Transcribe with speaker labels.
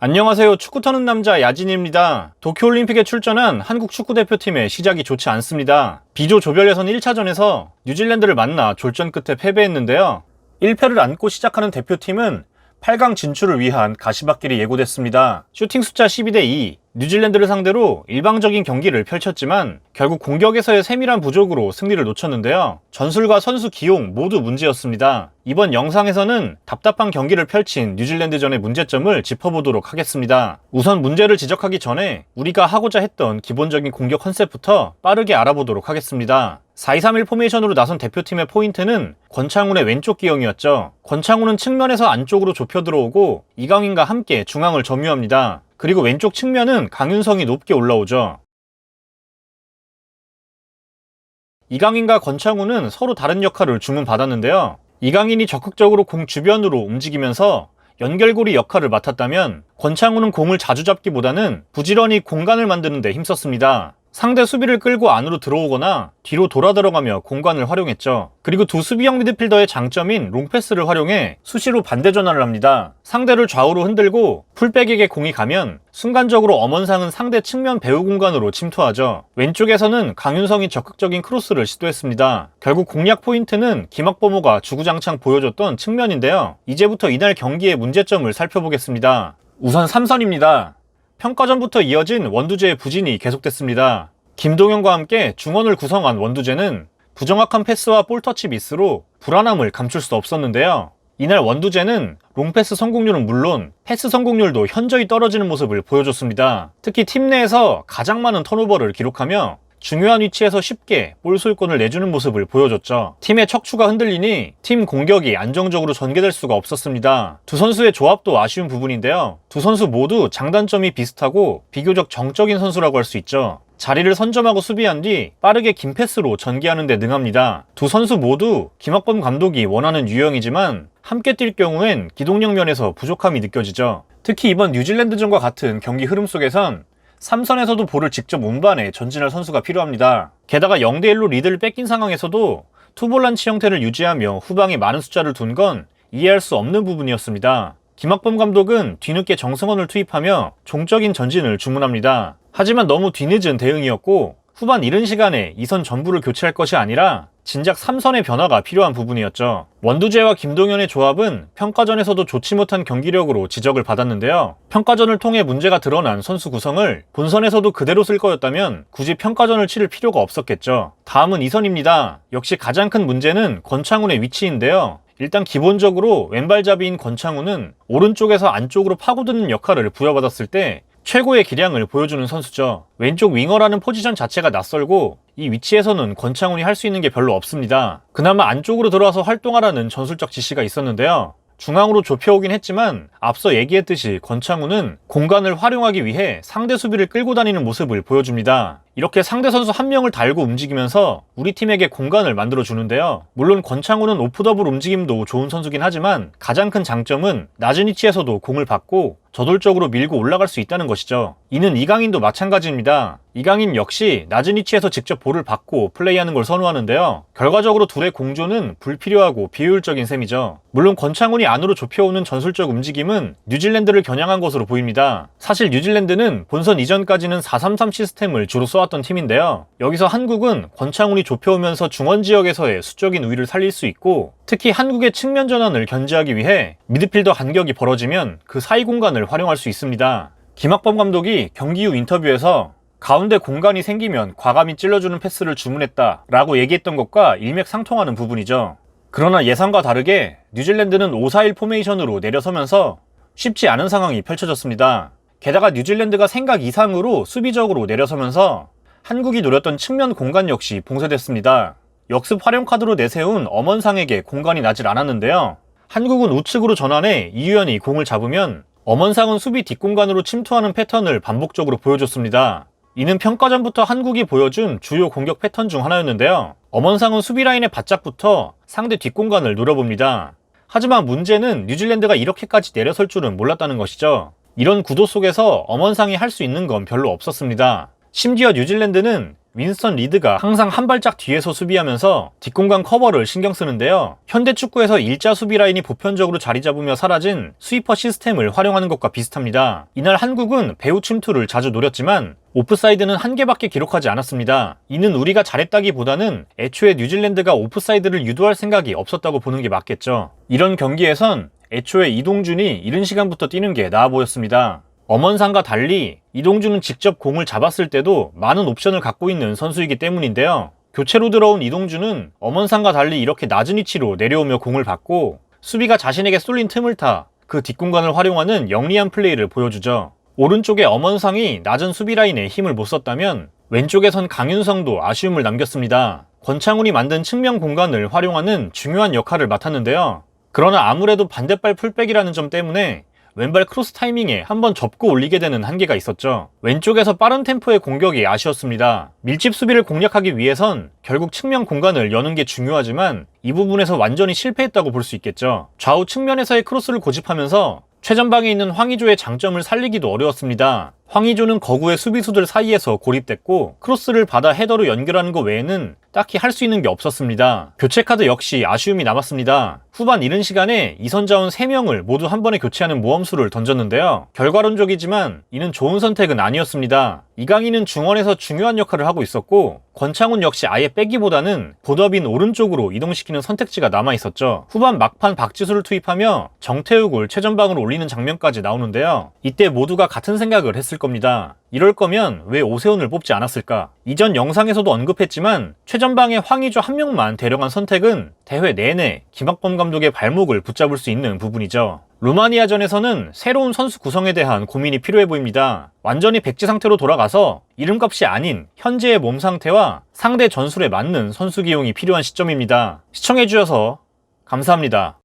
Speaker 1: 안녕하세요. 축구 터는 남자 야진입니다. 도쿄올림픽에 출전한 한국 축구대표팀의 시작이 좋지 않습니다. B조 조별 예선 1차전에서 뉴질랜드를 만나 졸전 끝에 패배했는데요. 1패를 안고 시작하는 대표팀은 8강 진출을 위한 가시밭길이 예고됐습니다. 슈팅 숫자 12대2, 뉴질랜드를 상대로 일방적인 경기를 펼쳤지만 결국 공격에서의 세밀한 부족으로 승리를 놓쳤는데요. 전술과 선수 기용 모두 문제였습니다. 이번 영상에서는 답답한 경기를 펼친 뉴질랜드전의 문제점을 짚어보도록 하겠습니다. 우선 문제를 지적하기 전에 우리가 하고자 했던 기본적인 공격 컨셉부터 빠르게 알아보도록 하겠습니다. 4-2-3-1 포메이션으로 나선 대표팀의 포인트는 권창훈의 왼쪽 기형이었죠. 권창훈은 측면에서 안쪽으로 좁혀 들어오고 이강인과 함께 중앙을 점유합니다. 그리고 왼쪽 측면은 강윤성이 높게 올라오죠. 이강인과 권창훈은 서로 다른 역할을 주문받았는데요. 이강인이 적극적으로 공 주변으로 움직이면서 연결고리 역할을 맡았다면 권창훈은 공을 자주 잡기보다는 부지런히 공간을 만드는 데 힘썼습니다. 상대 수비를 끌고 안으로 들어오거나 뒤로 돌아 들어가며 공간을 활용했죠. 그리고 두 수비형 미드필더의 장점인 롱패스를 활용해 수시로 반대 전환을 합니다. 상대를 좌우로 흔들고 풀백에게 공이 가면 순간적으로 엄원상은 상대 측면 배후 공간으로 침투하죠. 왼쪽에서는 강윤성이 적극적인 크로스를 시도했습니다. 결국 공략 포인트는 김학범호가 주구장창 보여줬던 측면인데요. 이제부터 이날 경기의 문제점을 살펴보겠습니다. 우선 3선입니다. 평가전부터 이어진 원두재의 부진이 계속됐습니다. 김동현과 함께 중원을 구성한 원두재는 부정확한 패스와 볼터치 미스로 불안함을 감출 수 없었는데요. 이날 원두재는 롱패스 성공률은 물론 패스 성공률도 현저히 떨어지는 모습을 보여줬습니다. 특히 팀 내에서 가장 많은 턴오버를 기록하며 중요한 위치에서 쉽게 볼 소유권을 내주는 모습을 보여줬죠. 팀의 척추가 흔들리니 팀 공격이 안정적으로 전개될 수가 없었습니다. 두 선수의 조합도 아쉬운 부분인데요. 두 선수 모두 장단점이 비슷하고 비교적 정적인 선수라고 할 수 있죠. 자리를 선점하고 수비한 뒤 빠르게 긴 패스로 전개하는 데 능합니다. 두 선수 모두 김학범 감독이 원하는 유형이지만 함께 뛸 경우엔 기동력 면에서 부족함이 느껴지죠. 특히 이번 뉴질랜드전과 같은 경기 흐름 속에선 3선에서도 볼을 직접 운반해 전진할 선수가 필요합니다. 게다가 0대1로 리드를 뺏긴 상황에서도 투볼란치 형태를 유지하며 후방에 많은 숫자를 둔 건 이해할 수 없는 부분이었습니다. 김학범 감독은 뒤늦게 정승원을 투입하며 종적인 전진을 주문합니다. 하지만 너무 뒤늦은 대응이었고 후반 이른 시간에 2선 전부를 교체할 것이 아니라 진작 3선의 변화가 필요한 부분이었죠. 원두재와 김동현의 조합은 평가전에서도 좋지 못한 경기력으로 지적을 받았는데요. 평가전을 통해 문제가 드러난 선수 구성을 본선에서도 그대로 쓸 거였다면 굳이 평가전을 치를 필요가 없었겠죠. 다음은 2선입니다. 역시 가장 큰 문제는 권창훈의 위치인데요. 일단 기본적으로 왼발잡이인 권창훈은 오른쪽에서 안쪽으로 파고드는 역할을 부여받았을 때 최고의 기량을 보여주는 선수죠. 왼쪽 윙어라는 포지션 자체가 낯설고 이 위치에서는 권창훈이 할 수 있는 게 별로 없습니다. 그나마 안쪽으로 들어와서 활동하라는 전술적 지시가 있었는데요. 중앙으로 좁혀오긴 했지만 앞서 얘기했듯이 권창훈은 공간을 활용하기 위해 상대 수비를 끌고 다니는 모습을 보여줍니다. 이렇게 상대 선수 한 명을 달고 움직이면서 우리 팀에게 공간을 만들어주는데요. 물론 권창훈은 오프더블 움직임도 좋은 선수긴 하지만 가장 큰 장점은 낮은 위치에서도 공을 받고 저돌적으로 밀고 올라갈 수 있다는 것이죠. 이는 이강인도 마찬가지입니다. 이강인 역시 낮은 위치에서 직접 볼을 받고 플레이하는 걸 선호하는데요. 결과적으로 둘의 공조는 불필요하고 비효율적인 셈이죠. 물론 권창훈이 안으로 좁혀오는 전술적 움직임은 뉴질랜드를 겨냥한 것으로 보입니다. 사실 뉴질랜드는 본선 이전까지는 4-3-3 시스템을 주로 써왔던 팀인데요. 여기서 한국은 권창훈이 좁혀오면서 중원 지역에서의 수적인 우위를 살릴 수 있고 특히 한국의 측면 전환을 견제하기 위해 미드필더 간격이 벌어지면 그 사이 공간을 활용할 수 있습니다. 김학범 감독이 경기 후 인터뷰에서 가운데 공간이 생기면 과감히 찔러주는 패스를 주문했다 라고 얘기했던 것과 일맥상통하는 부분이죠. 그러나 예상과 다르게 뉴질랜드는 5-4-1 포메이션으로 내려서면서 쉽지 않은 상황이 펼쳐졌습니다. 게다가 뉴질랜드가 생각 이상으로 수비적으로 내려서면서 한국이 노렸던 측면 공간 역시 봉쇄됐습니다. 역습 활용 카드로 내세운 엄원상에게 공간이 나질 않았는데요. 한국은 우측으로 전환해 이유연이 공을 잡으면 엄원상은 수비 뒷공간으로 침투하는 패턴을 반복적으로 보여줬습니다. 이는 평가전부터 한국이 보여준 주요 공격 패턴 중 하나였는데요. 엄원상은 수비 라인에 바짝 붙어 상대 뒷공간을 노려봅니다. 하지만 문제는 뉴질랜드가 이렇게까지 내려설 줄은 몰랐다는 것이죠. 이런 구도 속에서 엄원상이 할 수 있는 건 별로 없었습니다. 심지어 뉴질랜드는 윈스턴 리드가 항상 한 발짝 뒤에서 수비하면서 뒷공간 커버를 신경 쓰는데요. 현대 축구에서 일자 수비 라인이 보편적으로 자리 잡으며 사라진 스위퍼 시스템을 활용하는 것과 비슷합니다. 이날 한국은 배후 침투를 자주 노렸지만 오프사이드는 한 개밖에 기록하지 않았습니다. 이는 우리가 잘했다기보다는 애초에 뉴질랜드가 오프사이드를 유도할 생각이 없었다고 보는 게 맞겠죠. 이런 경기에선 애초에 이동준이 이른 시간부터 뛰는 게 나아 보였습니다. 엄원상과 달리 이동준은 직접 공을 잡았을 때도 많은 옵션을 갖고 있는 선수이기 때문인데요. 교체로 들어온 이동준은 엄원상과 달리 이렇게 낮은 위치로 내려오며 공을 받고 수비가 자신에게 쏠린 틈을 타 그 뒷공간을 활용하는 영리한 플레이를 보여주죠. 오른쪽에 엄원상이 낮은 수비 라인에 힘을 못 썼다면 왼쪽에선 강윤성도 아쉬움을 남겼습니다. 권창훈이 만든 측면 공간을 활용하는 중요한 역할을 맡았는데요. 그러나 아무래도 반대발 풀백이라는 점 때문에 왼발 크로스 타이밍에 한번 접고 올리게 되는 한계가 있었죠. 왼쪽에서 빠른 템포의 공격이 아쉬웠습니다. 밀집 수비를 공략하기 위해선 결국 측면 공간을 여는 게 중요하지만 이 부분에서 완전히 실패했다고 볼 수 있겠죠. 좌우 측면에서의 크로스를 고집하면서 최전방에 있는 황의조의 장점을 살리기도 어려웠습니다. 황의조는 거구의 수비수들 사이에서 고립됐고 크로스를 받아 헤더로 연결하는 것 외에는 딱히 할 수 있는 게 없었습니다. 교체 카드 역시 아쉬움이 남았습니다. 후반 이른 시간에 이선자원 3명을 모두 한 번에 교체하는 모험수를 던졌는데요. 결과론적이지만 이는 좋은 선택은 아니었습니다. 이강인은 중원에서 중요한 역할을 하고 있었고 권창훈 역시 아예 빼기보다는 보더빈 오른쪽으로 이동시키는 선택지가 남아있었죠. 후반 막판 박지수를 투입하며 정태욱을 최전방으로 올리는 장면까지 나오는데요. 이때 모두가 같은 생각을 했을 겁니다. 이럴 거면 왜 오세훈을 뽑지 않았을까? 이전 영상에서도 언급했지만 최전방에 황의조 한 명만 데려간 선택은 대회 내내 김학범 감독의 발목을 붙잡을 수 있는 부분이죠. 루마니아전에서는 새로운 선수 구성에 대한 고민이 필요해 보입니다. 완전히 백지 상태로 돌아가서 이름값이 아닌 현재의 몸 상태와 상대 전술에 맞는 선수 기용이 필요한 시점입니다. 시청해주셔서 감사합니다.